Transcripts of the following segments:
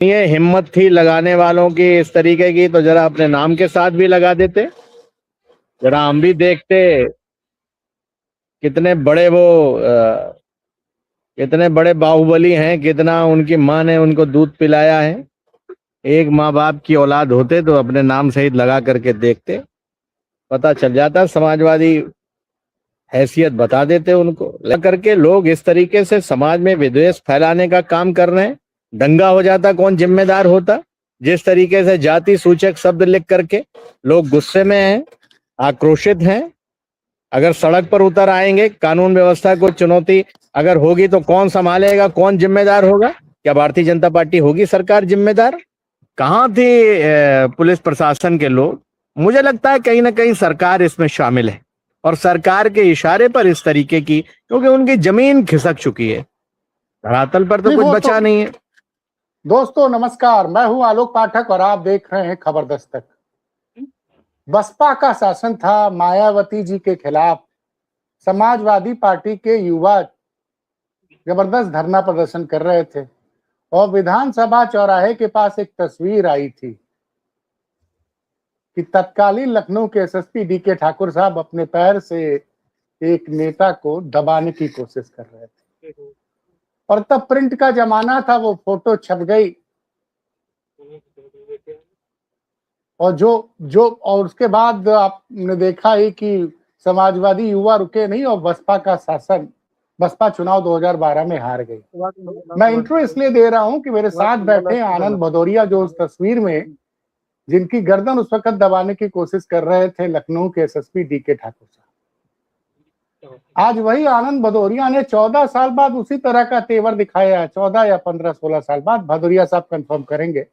ये हिम्मत थी लगाने वालों की इस तरीके की, तो जरा अपने नाम के साथ भी लगा देते, जरा हम भी देखते कितने बड़े वो कितने बड़े बाहुबली हैं, कितना उनकी माँ ने उनको दूध पिलाया है। एक माँ बाप की औलाद होते तो अपने नाम सहित लगा करके देखते, पता चल जाता। समाजवादी हैसियत बता देते उनको। लग करके लोग इस तरीके से समाज में विद्वेष फैलाने का काम कर रहे हैं। दंगा हो जाता, कौन जिम्मेदार होता? जिस तरीके से जाति सूचक शब्द लिख करके लोग गुस्से में हैं, आक्रोशित हैं। अगर सड़क पर उतर आएंगे, कानून व्यवस्था को चुनौती अगर होगी तो कौन संभालेगा, कौन जिम्मेदार होगा? क्या भारतीय जनता पार्टी होगी सरकार जिम्मेदार? कहाँ थी पुलिस प्रशासन के लोग? मुझे लगता है कहीं ना कहीं सरकार इसमें शामिल है, और सरकार के इशारे पर इस तरीके की, क्योंकि उनकी जमीन खिसक चुकी है, धरातल पर तो कुछ बचा नहीं है। दोस्तों नमस्कार, मैं हूं आलोक पाठक और आप देख रहे हैं खबर दस्तक। बसपा का शासन था, मायावती जी के खिलाफ समाजवादी पार्टी के युवा जबरदस्त धरना प्रदर्शन कर रहे थे और विधानसभा चौराहे के पास एक तस्वीर आई थी कि तत्कालीन लखनऊ के एसएसपी डीके ठाकुर साहब अपने पैर से एक नेता को दबाने की कोशिश कर रहे थे, और तब प्रिंट का जमाना था, वो फोटो छप गई। और उसके बाद आपने देखा ही कि समाजवादी युवा रुके नहीं और बसपा चुनाव 2012 में हार गई। मैं इंट्रो इसलिए दे रहा हूं कि मेरे साथ बैठे आनंद भदौरिया, जो उस तस्वीर में जिनकी गर्दन उस वक्त दबाने की कोशिश कर रहे थे लखनऊ के एसएसपी डीके ठाकुर साहब। आज वही आनंद भदौरिया ने 14 साल बाद उसी तरह का तेवर दिखाया है। 14 या 15-16 साल बाद, भदौरिया साहब कंफर्म करेंगे।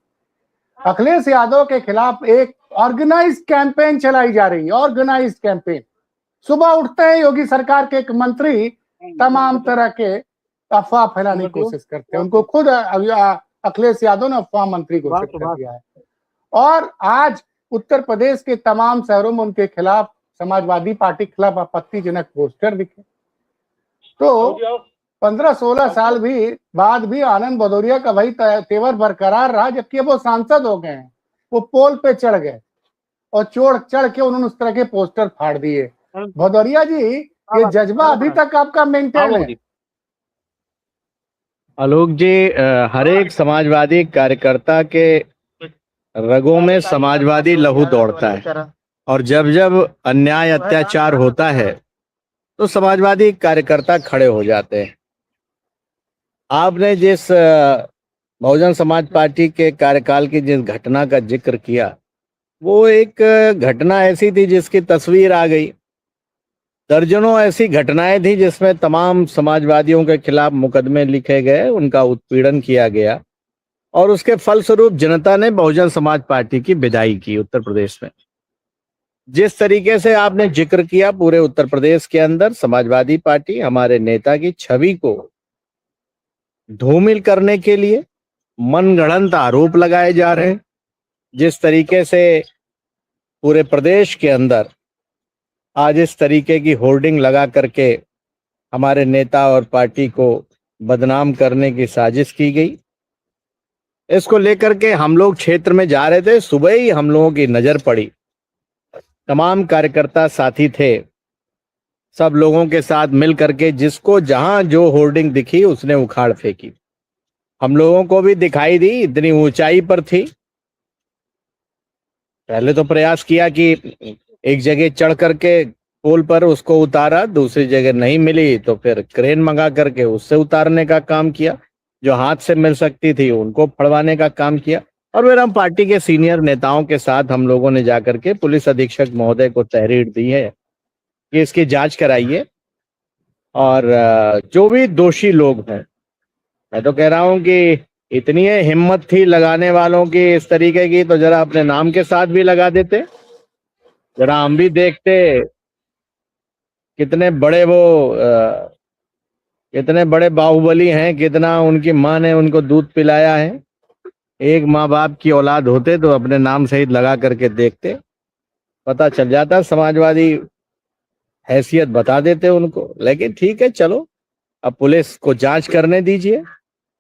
अखिलेश यादव के खिलाफ एक ऑर्गेनाइज कैंपेन चलाई जा रही है। Organise campaign. सुबह उठते हैं योगी सरकार के एक मंत्री तमाम तरह के अफवाह फैलाने की कोशिश करते हैं। उनको खुद अखिलेश यादव ने अफवाह मंत्री घोषित कर दिया है। और आज उत्तर प्रदेश के तमाम शहरों में उनके खिलाफ, समाजवादी पार्टी के खिलाफ आपत्तिजनक पोस्टर दिखे। तो 15-16 साल बाद भी आनंद भदौरिया का वही तेवर बरकरार रहा, जबकि अब वो सांसद हो गए हैं। वो पोल पे चढ़ गए और चढ़ के उन्होंने उस तरह के पोस्टर फाड़ दिए। भदौरिया जी, ये जज्बा अभी तक आपका मेंटेन है? आलोक जी, हर एक समाजवादी कार्यकर्ता के रगों में समाजवादी लहू दौड़ता है, और जब जब अन्याय अत्याचार होता है तो समाजवादी कार्यकर्ता खड़े हो जाते हैं। आपने जिस बहुजन समाज पार्टी के कार्यकाल की जिस घटना का जिक्र किया, वो एक घटना ऐसी थी जिसकी तस्वीर आ गई। दर्जनों ऐसी घटनाएं थी जिसमें तमाम समाजवादियों के खिलाफ मुकदमे लिखे गए, उनका उत्पीड़न किया गया, और उसके फलस्वरूप जनता ने बहुजन समाज पार्टी की विदाई की उत्तर प्रदेश में। जिस तरीके से आपने जिक्र किया, पूरे उत्तर प्रदेश के अंदर समाजवादी पार्टी हमारे नेता की छवि को धूमिल करने के लिए मनगढ़ंत आरोप लगाए जा रहे हैं। जिस तरीके से पूरे प्रदेश के अंदर आज इस तरीके की होर्डिंग लगा करके हमारे नेता और पार्टी को बदनाम करने की साजिश की गई, इसको लेकर के हम लोग क्षेत्र में जा रहे थे। सुबह ही हम लोगों की नजर पड़ी, तमाम कार्यकर्ता साथी थे, सब लोगों के साथ मिल करके जिसको जहां जो होर्डिंग दिखी उसने उखाड़ फेंकी। हम लोगों को भी दिखाई दी, इतनी ऊंचाई पर थी। पहले तो प्रयास किया कि एक जगह चढ़ करके पोल पर उसको उतारा, दूसरी जगह नहीं मिली तो फिर क्रेन मंगा करके उससे उतारने का काम किया। जो हाथ से मिल सकती थी उनको फड़वाने का काम किया। और फिर हम पार्टी के सीनियर नेताओं के साथ हम लोगों ने जाकर के पुलिस अधीक्षक महोदय को तहरीर दी है कि इसकी जांच कराइए, और जो भी दोषी लोग हैं, मैं तो कह रहा हूं कि इतनी हिम्मत थी लगाने वालों की इस तरीके की, तो जरा अपने नाम के साथ भी लगा देते, जरा हम भी देखते कितने बड़े कितने बड़े बाहुबली हैं, कितना उनकी माँ ने उनको दूध पिलाया है। एक माँ बाप की औलाद होते तो अपने नाम सहित लगा करके देखते, पता चल जाता। समाजवादी हैसियत बता देते उनको। लेकिन ठीक है, चलो अब पुलिस को जांच करने दीजिए,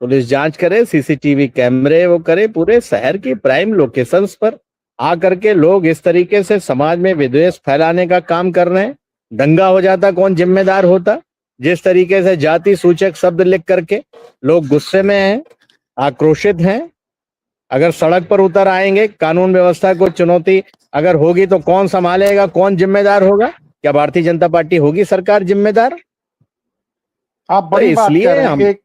पुलिस जांच करे, सीसीटीवी कैमरे वो करे, पूरे शहर की प्राइम लोकेशंस पर आकर के लोग इस तरीके से समाज में विद्वेष फैलाने का काम कर रहे हैं। दंगा हो जाता, कौन जिम्मेदार होता? जिस तरीके से जाति सूचक शब्द लिख करके लोग गुस्से में हैं, आक्रोशित हैं। अगर सड़क पर उतर आएंगे, कानून व्यवस्था को चुनौती अगर होगी तो कौन संभालेगा, कौन जिम्मेदार होगा? क्या भारतीय जनता पार्टी होगी सरकार जिम्मेदार? आप तो बड़ी बात कह इसलिए रहे हैं हम कि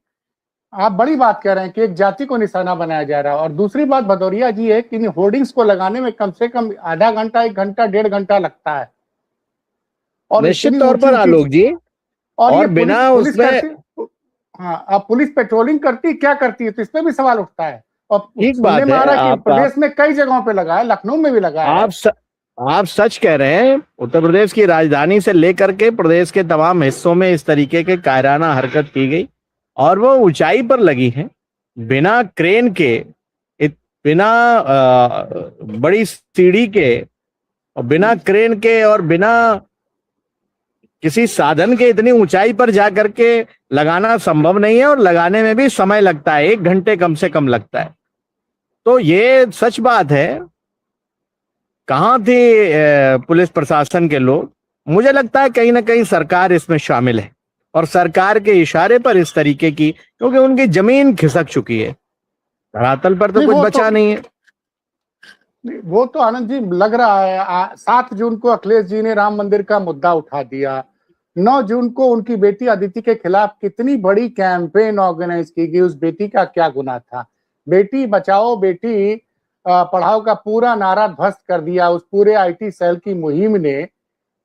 आप बड़ी बात कह रहे हैं कि एक जाति को निशाना बनाया जा रहा है। और दूसरी बात भदौरिया जी है कि इन होर्डिंग्स को लगाने में कम से कम आधा घंटा, 1 घंटा, 1.5 घंटा लगता है। और निश्चित इतनी तौर पर ऊंची-ऊंची आलोक जी, और ये और बिना पुलिस उसमें करती। हाँ, अब पुलिस पेट्रोलिंग करती क्या करती है, तो इस पे भी सवाल उठता है। और ठीक सुनने बात में है। आ रहा है कि आप प्रदेश में कई जगहों पे लगा है, लखनऊ में भी लगा है। आप सच कह रहे हैं। उत्तर प्रदेश की राजधानी से लेकर के प्रदेश के तमाम हिस्सों में इस तरीके के कायराना हरकत की गई और वो ऊंचाई पर लगी है, बिना क्रेन के, बिना बड़ी सीढ़ी के, और बिना क्रेन के और बिना किसी साधन के इतनी ऊंचाई पर जा करके लगाना संभव नहीं है। और लगाने में भी समय लगता है, 1 घंटे कम से कम लगता है। तो ये सच बात है। कहाँ थे पुलिस प्रशासन के लोग? मुझे लगता है कहीं ना कहीं सरकार इसमें शामिल है और सरकार के इशारे पर इस तरीके की, क्योंकि उनकी जमीन खिसक चुकी है, धरातल पर तो नहीं, कुछ बचा नहीं है। वो तो आनंद जी लग रहा है 7 जून को अखिलेश जी ने राम मंदिर का मुद्दा उठा दिया। 9 जून को उनकी बेटी अदिति के खिलाफ कितनी बड़ी कैंपेन ऑर्गेनाइज की गई। उस बेटी का क्या गुनाह था? बेटी बचाओ बेटी पढ़ाओ का पूरा नारा ध्वस्त कर दिया उस पूरे आईटी सेल की मुहिम ने,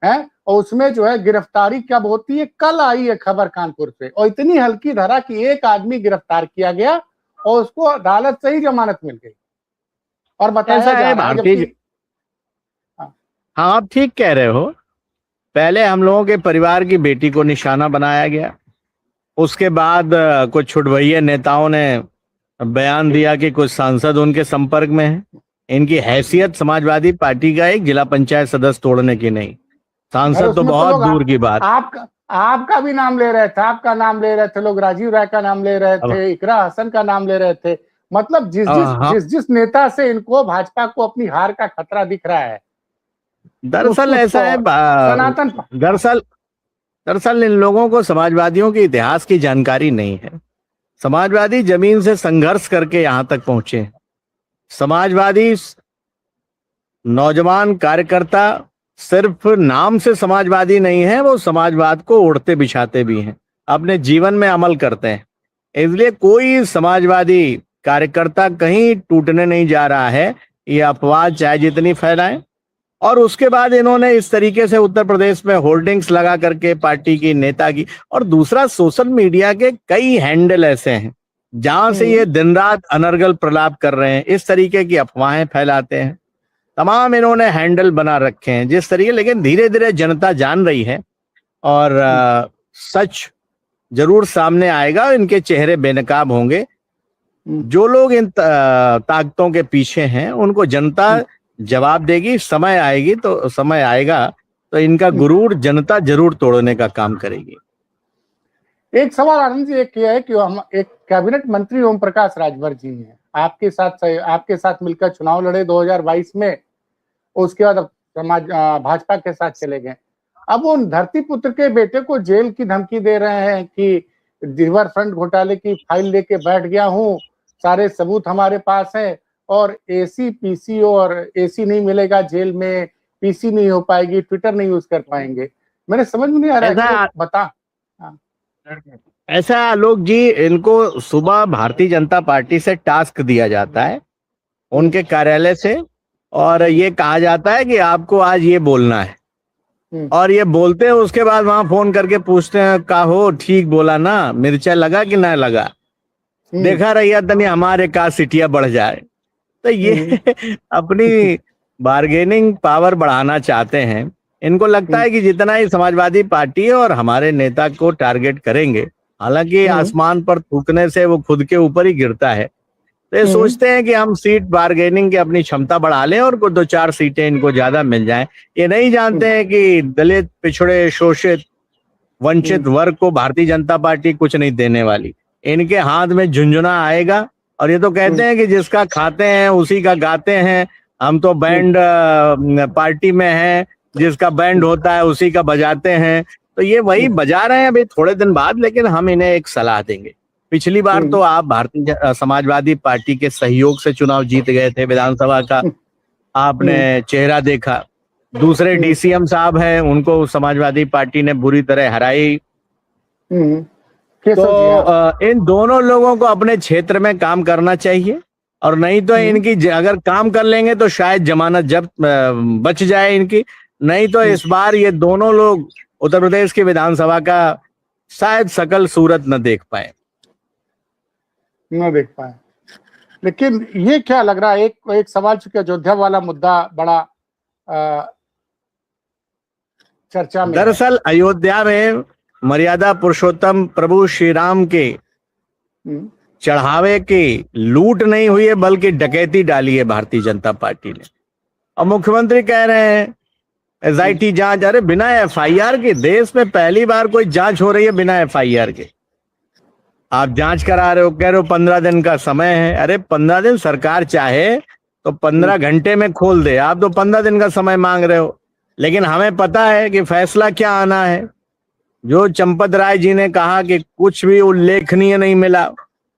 है। और उसमें जो है गिरफ्तारी कब होती है? कल आई है खबर कानपुर से, और इतनी हल्की धरा कि एक आदमी गिरफ्तार किया गया और उसको अदालत से ही जमानत मिल गई और बताया ऐसा जा है रहा है भारतीय। जबकि हाँ, आप ठीक कह रहे हो। पहले हम लोगों के परिवार की बेटी को निशाना बनाया गया, उसके बाद कुछ छुटभइये नेताओं ने बयान दिया कि कुछ सांसद उनके संपर्क में हैं। इनकी हैसियत समाजवादी पार्टी का एक जिला पंचायत सदस्य तोड़ने की नहीं, सांसद तो उसमें बहुत लोग दूर की बात। आपका भी नाम ले रहे थे, आपका नाम ले रहे थे लोग, राजीव राय का नाम ले रहे अब थे, इकरा हसन का नाम ले रहे थे। मतलब जिस नेता से इनको भाजपा को अपनी हार का खतरा दिख रहा है, दरअसल ऐसा है, सनातन दरअसल इन लोगों को समाजवादियों के इतिहास की जानकारी नहीं है। समाजवादी जमीन से संघर्ष करके यहां तक पहुंचे। समाजवादी नौजवान कार्यकर्ता सिर्फ नाम से समाजवादी नहीं है, वो समाजवाद को ओढ़ते बिछाते भी हैं, अपने जीवन में अमल करते हैं। इसलिए कोई समाजवादी कार्यकर्ता कहीं टूटने नहीं जा रहा है, ये अफवाह चाहे जितनी फैलाएं। और उसके बाद इन्होंने इस तरीके से उत्तर प्रदेश में होर्डिंग्स लगा करके पार्टी की नेता की, और दूसरा सोशल मीडिया के कई हैंडल ऐसे हैं जहां से ये दिन रात अनर्गल प्रलाप कर रहे हैं, इस तरीके की अफवाहें फैलाते हैं। तमाम इन्होंने हैंडल बना रखे हैं जिस तरीके, लेकिन धीरे धीरे जनता जान रही है और सच जरूर सामने आएगा, इनके चेहरे बेनकाब होंगे। जो लोग इन ताकतों के पीछे हैं उनको जनता जवाब देगी। समय आएगा तो इनका गुरूर जनता जरूर तोड़ने का काम करेगी। एक सवाल आनंद जी एक ये है कि हम एक कैबिनेट मंत्री ओम प्रकाश राजभर जी हैं, आपके साथ मिलकर चुनाव लड़े 2022 में, उसके बाद भाजपा के साथ चले गए। अब वो धरती पुत्र के बेटे को जेल की धमकी दे रहे हैं कि रिवर फ्रंट घोटाले की फाइल लेके बैठ गया हूँ, सारे सबूत हमारे पास हैं, और एसी पीसी और एसी नहीं मिलेगा जेल में, पीसी नहीं हो पाएगी, ट्विटर नहीं यूज कर पाएंगे। मेरे समझ में नहीं आ रहा है, बता। ऐसा आलोक जी, इनको सुबह भारतीय जनता पार्टी से टास्क दिया जाता है, उनके कार्यालय से, और ये कहा जाता है कि आपको आज ये बोलना है, और ये बोलते हैं। उसके बाद वहां फोन करके पूछते हैं का हो ठीक बोला ना, मिर्चा लगा कि ना लगा, देखा रहिए तनी हमारे का सिटिया बढ़ जाए। तो ये अपनी बार्गेनिंग पावर बढ़ाना चाहते हैं। इनको लगता है कि जितना ही समाजवादी पार्टी है और हमारे नेता को टारगेट करेंगे, हालांकि आसमान पर थूकने से वो खुद के ऊपर ही गिरता है, तो ये सोचते हैं कि हम सीट बार्गेनिंग की अपनी क्षमता बढ़ा लें और कुछ 2-4 सीटें इनको ज्यादा मिल जाएं। ये नहीं जानते हैं कि दलित, पिछड़े, शोषित, वंचित वर्ग को भारतीय जनता पार्टी कुछ नहीं देने वाली। इनके हाथ में झुंझुना आएगा। और ये तो कहते हैं कि जिसका खाते हैं उसी का गाते हैं, हम तो बैंड पार्टी में हैं, जिसका बैंड होता है उसी का बजाते हैं। तो ये वही बजा रहे हैं अभी थोड़े दिन बाद, लेकिन हम इन्हें एक सलाह देंगे। पिछली बार तो आप भारतीय समाजवादी पार्टी के सहयोग से चुनाव जीत गए थे विधानसभा का, आपने चेहरा देखा। दूसरे डीसीएम साहब हैं, उनको समाजवादी पार्टी ने बुरी तरह हराई। तो इन दोनों लोगों को अपने क्षेत्र में काम करना चाहिए, और नहीं तो इनकी अगर काम कर लेंगे तो शायद जमानत जब बच जाए इनकी, नहीं तो इस बार ये दोनों लोग उत्तर प्रदेश की विधानसभा का शायद सकल सूरत न देख पाए। लेकिन ये क्या लग रहा है, एक सवाल, चूंकि अयोध्या वाला मुद्दा बड़ा चर्चा में, दरअसल अयोध्या में मर्यादा पुरुषोत्तम प्रभु श्री राम के चढ़ावे की लूट नहीं हुई है, बल्कि डकैती डाली है भारतीय जनता पार्टी ने। और मुख्यमंत्री कह रहे हैं एसआईटी जांच। अरे बिना एफआईआर के देश में पहली बार कोई जांच हो रही है बिना एफआईआर के। आप जांच करा रहे हो, कह रहे हो 15 दिन का समय है। अरे 15 दिन सरकार चाहे तो 15 घंटे में खोल दे, आप तो 15 दिन का समय मांग रहे हो। लेकिन हमें पता है कि फैसला क्या आना है। जो चंपत राय जी ने कहा कि कुछ भी उल्लेखनीय नहीं मिला,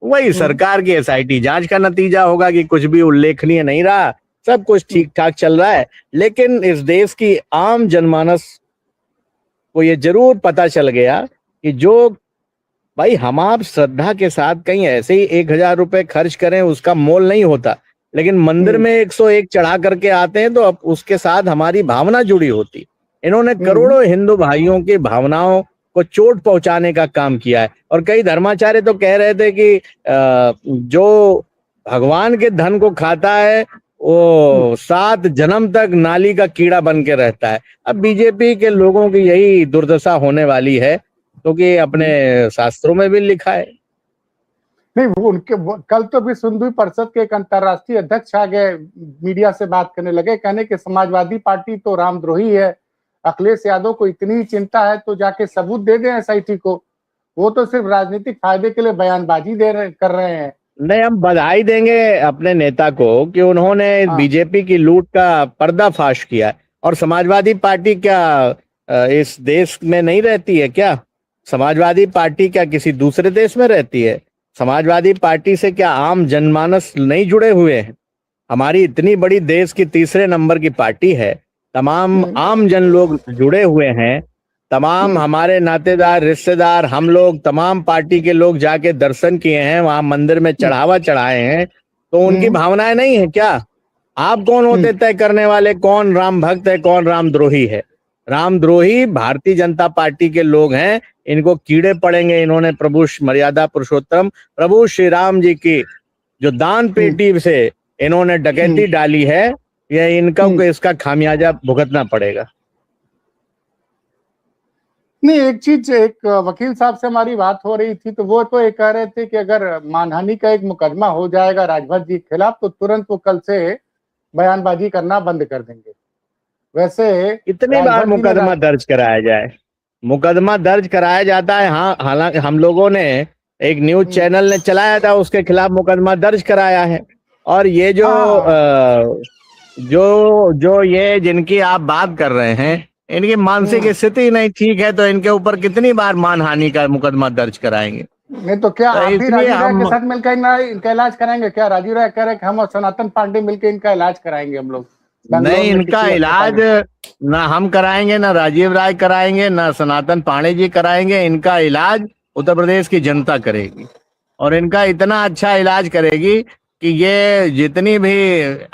वही सरकार की एसआईटी जांच का नतीजा होगा कि कुछ भी उल्लेखनीय नहीं रहा, सब कुछ ठीक ठाक चल रहा है। लेकिन इस देश की आम जनमानस को ये जरूर पता चल गया कि जो भाई हम आप श्रद्धा के साथ कहीं ऐसे ही 1000 रुपए खर्च करें उसका मोल नहीं होता, लेकिन मंदिर में 101 चढ़ा करके आते हैं तो अब उसके साथ हमारी भावना जुड़ी होती। इन्होंने करोड़ों हिंदू भाइयों की भावनाओं को चोट पहुंचाने का काम किया है। और कई धर्माचार्य तो कह रहे थे कि जो भगवान के धन को खाता है वो 7 जन्म तक नाली का कीड़ा बन के रहता है। अब बीजेपी के लोगों की यही दुर्दशा होने वाली है, क्योंकि अपने शास्त्रों में भी लिखा है। नहीं, वो उनके कल तो विश्व हिंदू परिषद के एक अंतर्राष्ट्रीय अध्यक्ष आ गए, मीडिया से बात करने लगे, कहने कि समाजवादी पार्टी तो रामद्रोही है, अखिलेश यादव को इतनी चिंता है तो जाके सबूत दे दें एसआईटी को, वो तो सिर्फ राजनीतिक फायदे के लिए बयानबाजी कर रहे हैं। नहीं, हम बधाई देंगे अपने नेता को कि उन्होंने बीजेपी की लूट का पर्दाफाश किया। और समाजवादी पार्टी क्या इस देश में नहीं रहती है क्या? समाजवादी पार्टी क्या किसी दूसरे देश में रहती है? समाजवादी पार्टी से क्या आम जनमानस नहीं जुड़े हुए हैं? हमारी इतनी बड़ी देश की 3रे नंबर की पार्टी है, तमाम आम जन लोग जुड़े हुए हैं, तमाम हमारे नातेदार रिश्तेदार, हम लोग तमाम पार्टी के लोग जाके दर्शन किए हैं, वहां मंदिर में चढ़ावा चढ़ाए हैं। तो उनकी भावनाएं नहीं है क्या? आप कौन होते तय करने वाले कौन राम भक्त है कौन रामद्रोही है? रामद्रोही भारतीय जनता पार्टी के लोग हैं, इनको कीड़े पड़ेंगे। इन्होंने प्रभु मर्यादा पुरुषोत्तम प्रभु श्री राम जी की जो दान पेटी से इन्होंने डकैती डाली है, यह इनका इसका खामियाजा भुगतना पड़ेगा। नहीं, एक चीज, एक वकील साहब से हमारी बात हो रही थी तो वो तो ये कह रहे थे कि अगर मानहानि का एक मुकदमा हो जाएगा राजभर जी के खिलाफ तो तुरंत वो कल से बयानबाजी करना बंद कर देंगे। वैसे कितनी बार मुकदमा दर्ज कराया जाए? मुकदमा दर्ज कराया जाता है। हाँ, हालांकि हम लोगों ने एक न्यूज चैनल ने चलाया था, उसके खिलाफ मुकदमा दर्ज कराया है। और ये जो ये जिनकी आप बात कर रहे हैं, इनकी मानसिक स्थिति नहीं ठीक है, तो इनके ऊपर कितनी बार मानहानि का मुकदमा दर्ज कराएंगे? नहीं तो क्या आप भी राजीव राय के साथ मिलकर इनका इलाज कराएंगे क्या? राजीव राय कह रहे हैं कि हम और सनातन पांडे मिलकर इनका इलाज कराएंगे हम लोग। नहीं, इनका इलाज ना हम कराएंगे, ना राजीव राय कराएंगे, ना सनातन पांडे जी कराएंगे। इनका इलाज उत्तर प्रदेश की जनता करेगी, और इनका इतना अच्छा इलाज करेगी कि ये जितनी भी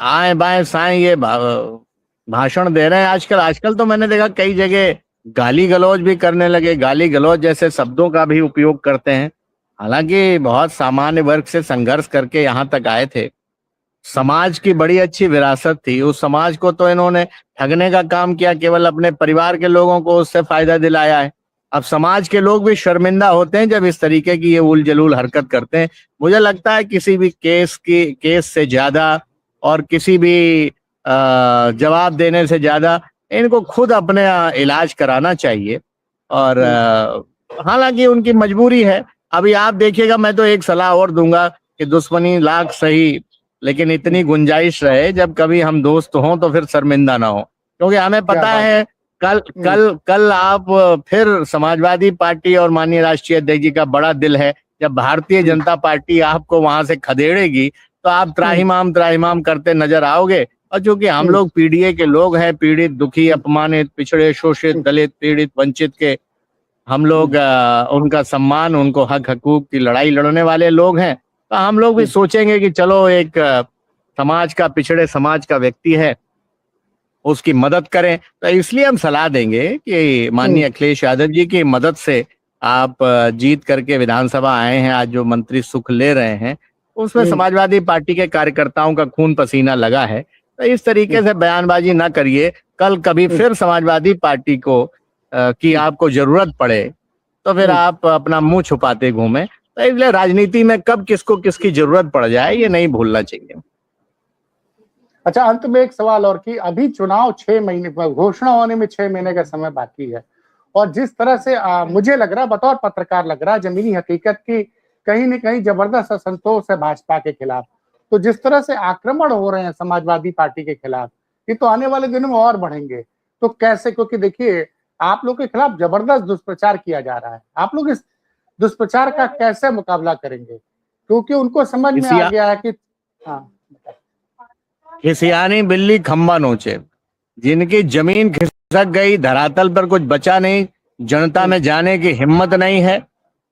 आए बाएं साएं ये भाषण दे रहे हैं आजकल तो मैंने देखा कई जगह गाली गलौज भी करने लगे, गाली गलौज जैसे शब्दों का भी उपयोग करते हैं। हालांकि बहुत सामान्य वर्ग से संघर्ष करके यहाँ तक आए थे, समाज की बड़ी अच्छी विरासत थी, उस समाज को तो इन्होंने ठगने का काम किया, केवल अपने परिवार के लोगों को उससे फायदा दिलाया है। अब समाज के लोग भी शर्मिंदा होते हैं जब इस तरीके की ये उल जलूल हरकत करते हैं। मुझे लगता है किसी भी केस से ज्यादा और किसी भी जवाब देने से ज्यादा इनको खुद अपने इलाज कराना चाहिए। और हालांकि उनकी मजबूरी है, अभी आप देखिएगा, मैं तो एक सलाह और दूंगा कि दुश्मनी लाख सही, लेकिन इतनी गुंजाइश रहे जब कभी हम दोस्त हों तो फिर शर्मिंदा ना हो, क्योंकि हमें क्या पता बात है कल कल कल आप फिर समाजवादी पार्टी और माननीय राष्ट्रीय अध्यक्ष जी का बड़ा दिल है, जब भारतीय जनता पार्टी आपको वहां से खदेड़ेगी तो आप त्राहिमाम करते नजर आओगे। और चूंकि हम लोग पीडीए के लोग हैं, पीड़ित, दुखी, अपमानित, पिछड़े, शोषित, दलित, पीड़ित, वंचित के हम लोग उनका सम्मान, उनको हक हकूक की लड़ाई लड़ने वाले लोग हैं, तो हम लोग भी सोचेंगे कि चलो एक समाज का, पिछड़े समाज का व्यक्ति है, उसकी मदद करें। तो इसलिए हम सलाह देंगे कि माननीय अखिलेश यादव जी की मदद से आप जीत करके विधानसभा आए हैं, आज जो मंत्री सुख ले रहे हैं उसमें समाजवादी पार्टी के कार्यकर्ताओं का खून पसीना लगा है। तो इस तरीके से बयानबाजी ना करिए, कल कभी फिर समाजवादी पार्टी को की आपको जरूरत पड़े तो फिर आप अपना मुंह छुपाते घूमे। तो इसलिए राजनीति में कब किसको किसकी जरूरत पड़ जाए ये नहीं भूलना चाहिए। अच्छा, अंत में एक सवाल और कि अभी चुनाव 6 महीने घोषणा होने में 6 महीने का समय बाकी है, और जिस तरह से मुझे लग रहा, बतौर पत्रकार लग रहा, जमीनी हकीकत की कहीं न कहीं जबरदस्त असंतोष है भाजपा के खिलाफ। तो जिस तरह से आक्रमण हो रहे हैं समाजवादी पार्टी के खिलाफ, ये तो आने वाले दिनों में और बढ़ेंगे। तो कैसे, क्योंकि देखिए आप लोग के खिलाफ जबरदस्त दुष्प्रचार किया जा रहा है, आप लोग इस दुष्प्रचार का कैसे मुकाबला करेंगे? क्योंकि उनको समझ में आ गया है कि खिसियानी बिल्ली खंबा नोचे, जिनकी जमीन खिसक गई, धरातल पर कुछ बचा नहीं, जनता में जाने की हिम्मत नहीं है,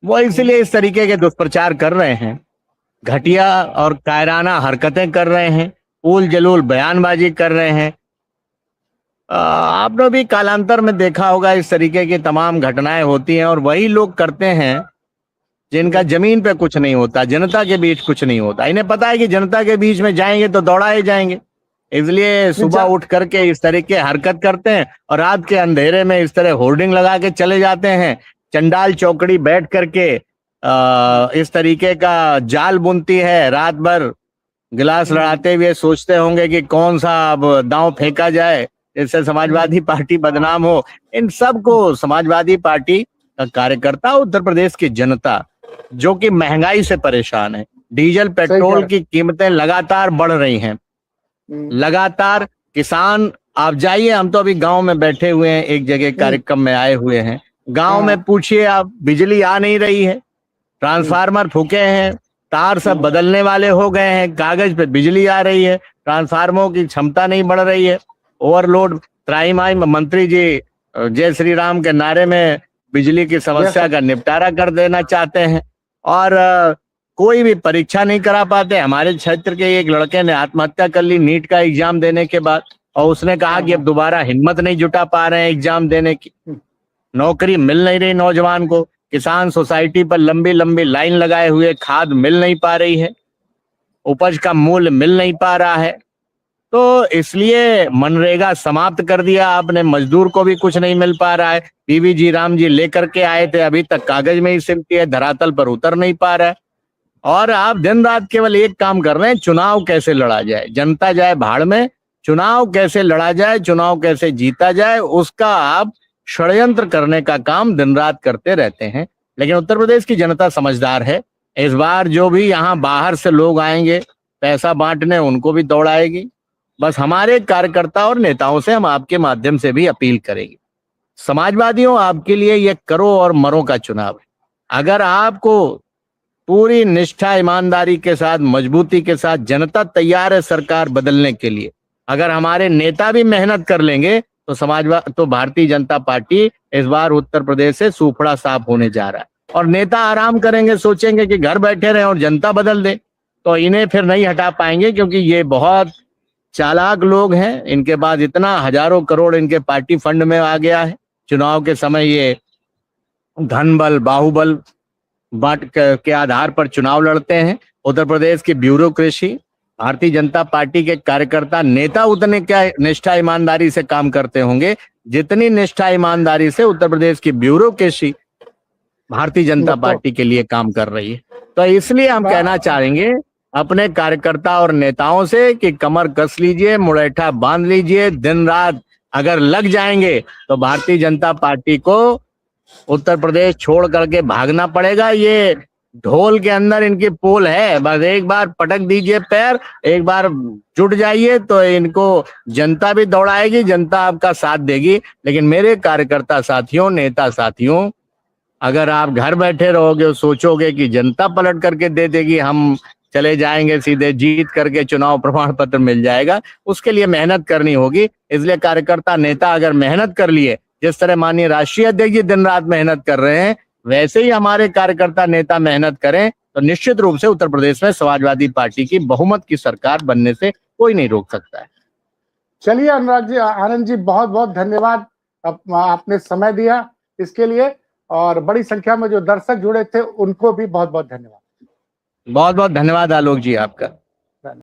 वो इसलिए इस तरीके के दुष्प्रचार कर रहे हैं, घटिया और कायराना हरकतें कर रहे हैं, उल जलूल बयानबाजी कर रहे हैं। आपने भी कालांतर में देखा होगा इस तरीके की तमाम घटनाएं होती हैं और वही लोग करते हैं जिनका जमीन पे कुछ नहीं होता, जनता के बीच कुछ नहीं होता। इन्हें पता है कि जनता के बीच में जाएंगे तो दौड़ाए जाएंगे, इसलिए सुबह उठ करके इस तरह के हरकत करते हैं और रात के अंधेरे में इस तरह होर्डिंग लगा के चले जाते हैं। चंडाल चौकड़ी बैठ करके इस तरीके का जाल बुनती है, रात भर गिलास लड़ाते हुए सोचते होंगे कि कौन सा अब दांव फेंका जाए इससे समाजवादी पार्टी बदनाम हो। इन सब को समाजवादी पार्टी का कार्यकर्ता, उत्तर प्रदेश की जनता जो कि महंगाई से परेशान है, डीजल पेट्रोल की कीमतें लगातार बढ़ रही हैं, लगातार किसान, आप जाइए, हम तो अभी गांव में बैठे हुए हैं, एक जगह कार्यक्रम में आए हुए हैं, गांव में पूछिए आप, बिजली आ नहीं रही है, ट्रांसफार्मर फूके हैं, तार सब बदलने वाले हो गए हैं, कागज पे बिजली आ रही है, ट्रांसफार्मरों की क्षमता नहीं बढ़ रही है, ओवरलोड। त्राहिमाम मंत्री जी जय श्री राम के नारे में बिजली की समस्या का निपटारा कर देना चाहते हैं और कोई भी परीक्षा नहीं करा पाते। हमारे क्षेत्र के एक लड़के ने आत्महत्या कर ली नीट का एग्जाम देने के बाद, और उसने कहा कि अब दोबारा हिम्मत नहीं जुटा पा रहे हैं एग्जाम देने की, नौकरी मिल नहीं रही नौजवान को, किसान सोसाइटी पर लंबी लंबी लाइन लगाए हुए, खाद मिल नहीं पा रही है, उपज का मूल्य मिल नहीं पा रहा है। तो इसलिए मनरेगा समाप्त कर दिया आपने, मजदूर को भी कुछ नहीं मिल पा रहा है। पीवी जी राम जी लेकर के आए थे, अभी तक कागज में ही सिमटी है, धरातल पर उतर नहीं पा रहा है। और आप दिन रात केवल एक काम कर रहे हैं, चुनाव कैसे लड़ा जाए, जनता जाए भाड़ में, चुनाव कैसे लड़ा जाए, चुनाव कैसे जीता जाए, उसका आप षड्यंत्र करने का काम दिन रात करते रहते हैं। लेकिन उत्तर प्रदेश की जनता समझदार है, इस बार जो भी यहाँ बाहर से लोग आएंगे पैसा बांटने, उनको भी दौड़ाएगी। बस हमारे कार्यकर्ता और नेताओं से हम आपके माध्यम से भी अपील करेंगे, समाजवादियों, आपके लिए ये करो और मरो का चुनाव है। अगर आपको पूरी निष्ठा, ईमानदारी के साथ, मजबूती के साथ, जनता तैयार है सरकार बदलने के लिए, अगर हमारे नेता भी मेहनत कर लेंगे तो भारतीय जनता पार्टी इस बार उत्तर प्रदेश से सूफड़ा साफ होने जा रहा है। और नेता आराम करेंगे, सोचेंगे कि घर बैठे रहे और जनता बदल दे, तो इन्हें फिर नहीं हटा पाएंगे, क्योंकि ये बहुत चालाक लोग हैं। इनके पास इतना हजारों करोड़ इनके पार्टी फंड में आ गया है, चुनाव के समय ये धन बल, बाहुबल बांट के आधार पर चुनाव लड़ते हैं। उत्तर प्रदेश की ब्यूरोक्रेसी, भारतीय जनता पार्टी के कार्यकर्ता, नेता उतने क्या निष्ठा ईमानदारी से काम करते होंगे जितनी निष्ठा ईमानदारी से उत्तर प्रदेश की ब्यूरोक्रेसी भारतीय जनता पार्टी के लिए काम कर रही है। तो इसलिए हम कहना चाहेंगे अपने कार्यकर्ता और नेताओं से कि कमर कस लीजिए, मुड़ैठा बांध लीजिए, दिन रात अगर लग जाएंगे तो भारतीय जनता पार्टी को उत्तर प्रदेश छोड़ करके भागना पड़ेगा। ये ढोल के अंदर इनकी पोल है, बस एक बार पटक दीजिए पैर, एक बार जुट जाइए तो इनको जनता भी दौड़ाएगी, जनता आपका साथ देगी। लेकिन मेरे कार्यकर्ता साथियों, नेता साथियों, अगर आप घर बैठे रहोगे और सोचोगे कि जनता पलट करके दे देगी, हम चले जाएंगे सीधे जीत करके चुनाव प्रमाण पत्र मिल जाएगा, उसके लिए मेहनत करनी होगी। इसलिए कार्यकर्ता नेता अगर मेहनत कर लिए, जिस तरह माननीय राष्ट्रीय अध्यक्ष जी दिन रात मेहनत कर रहे हैं, वैसे ही हमारे कार्यकर्ता नेता मेहनत करें तो निश्चित रूप से उत्तर प्रदेश में समाजवादी पार्टी की बहुमत की सरकार बनने से कोई नहीं रोक सकता है। चलिए अनुराग जी, आनंद जी, बहुत बहुत धन्यवाद, आपने समय दिया इसके लिए, और बड़ी संख्या में जो दर्शक जुड़े थे उनको भी बहुत बहुत धन्यवाद। बहुत बहुत धन्यवाद आलोक जी आपका।